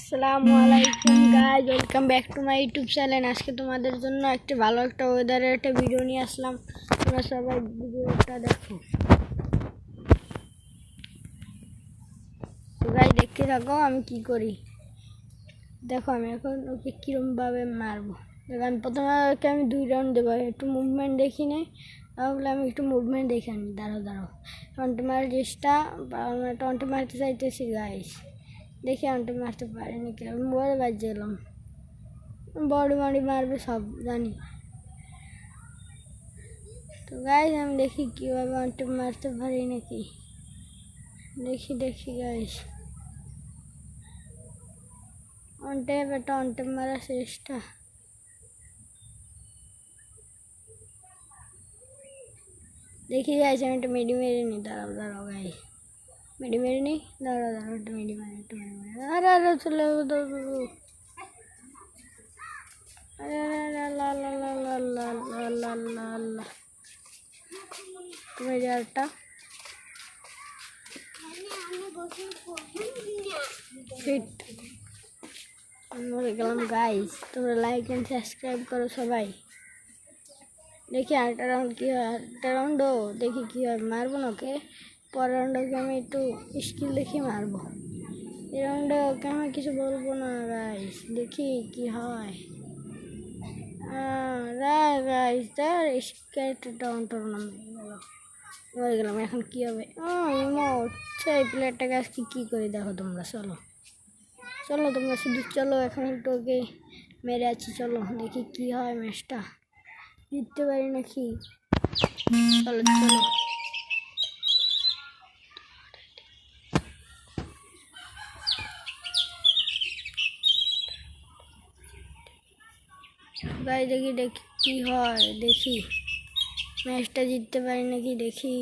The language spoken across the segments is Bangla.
আসসালামু আলাইকুম guys, welcome back to my YouTube channel. আজকে তোমাদের জন্য একটা ভালো একটা ওয়েদারের একটা ভিডিও নিয়ে আসলাম। তোমরা সবাই ভিডিওটা দেখো। তো গাইজ দেখতে থাকো আমি কি করি। দেখো আমি এখন ওকে কীরকমভাবে মারবো। দেখো আমি প্রথমে ওকে আমি 2 রাউন্ড দেবো, একটু মুভমেন্ট দেখি নেই, তাহলে আমি একটু মুভমেন্ট দেখে আনি। দাঁড়াও টন্টে মারার চেষ্টা, টন্টে মারতে চাইতেছি গাইজ। দেখি আন্টি মারতে পারিনি, কেন বড় বাজে এলাম। বড় মারি মারবে সব জানি। তো গাইজ আমি দেখি কীভাবে আন্টি মারতে পারি নাকি, দেখি গাইজ। অন্টে বেটা অন্টে মারার চেষ্টা, দেখি গাইজ। আমি একটু মেরে নি। দাঁড়াও গাইজ, মেরে নি। দাঁড়াও একটু মেরে আরে চলে তুমি একটা মরে গেলাম গাইজ। তোমরা লাইক এন্ড সাবস্ক্রাইব করো সবাই। দেখি আরেকটা রাউন্ড কী হয়, আরেকটা রাউন্ডও দেখি কী হয়। মারবো না ওকে, পরের রাউন্ডে ওকে আমি একটু স্কিল দেখি মারবো। এই রাউন্ডে ওকে আমি কিছু বলবো না গাইজ, দেখি কি হয়। গাইজ তার স্কেটটা অন করলাম, মরে গেলাম। এখন কী হবে? সেই প্লেয়ারটাকে আজকে কী করে দেখো তোমরা। চলো তোমরা শুধু চলো, এখন একটু ওকে মেরে আছি। চলো দেখি কি হয়, ম্যাচটা জিততে পারি নাকি। চলো গাই, দেখি কি হয়, দেখি ম্যাচটা জিততে পারি নাকি। দেখি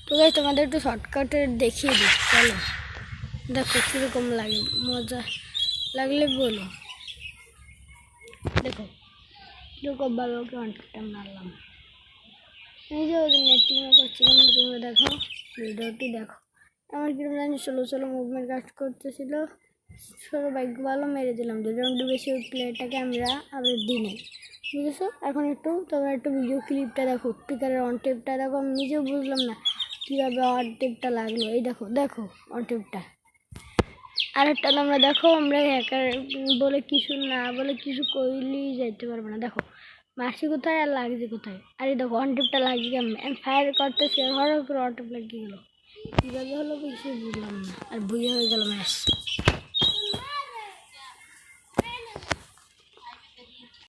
তো গাই তোমাদের একটু শর্টকাটে দেখিয়ে দিই। চলো দেখো কীরকম লাগে, মজা লাগলে বলো। দেখো কীরকম ভালো কন্টেন্টটা মারলাম। এই যে ওদের নেটিংও করছিলাম, তোমরা দেখো ভিডিওটি দেখো। আমার কিরকম জানি চলো মুভমেন্ট কাজ করতেছিল, বাইক ভালো মেরে দিলাম। 2 রাউন্ডে বেশি ওই প্লেয়ারটাকে আমরা আবার দিই নাই, বুঝেছো? এখন তোমরা একটু ভিডিও ক্লিপটা দেখো, পিকারের অন টেপটা দেখো। আমি নিজেও বুঝলাম না কীভাবে অন টেপটা লাগলো। এই দেখো অন টেপটা। আরেকটা তোমরা দেখো, আমরা হ্যাকার বলে কিছু করলেই যাইতে পারবো না। দেখো মারছি কোথায় আর লাগছে কোথায়। আর এই দেখো অন টেপটা লাগিয়ে কেমন আমি ফায়ার করতেছি, হঠাৎ করে অন টেপ লাগিয়ে গেলো। কীভাবে হলো কিছু বুঝলাম না, আর ভুইয়া হয়ে গেল ম্যাচ।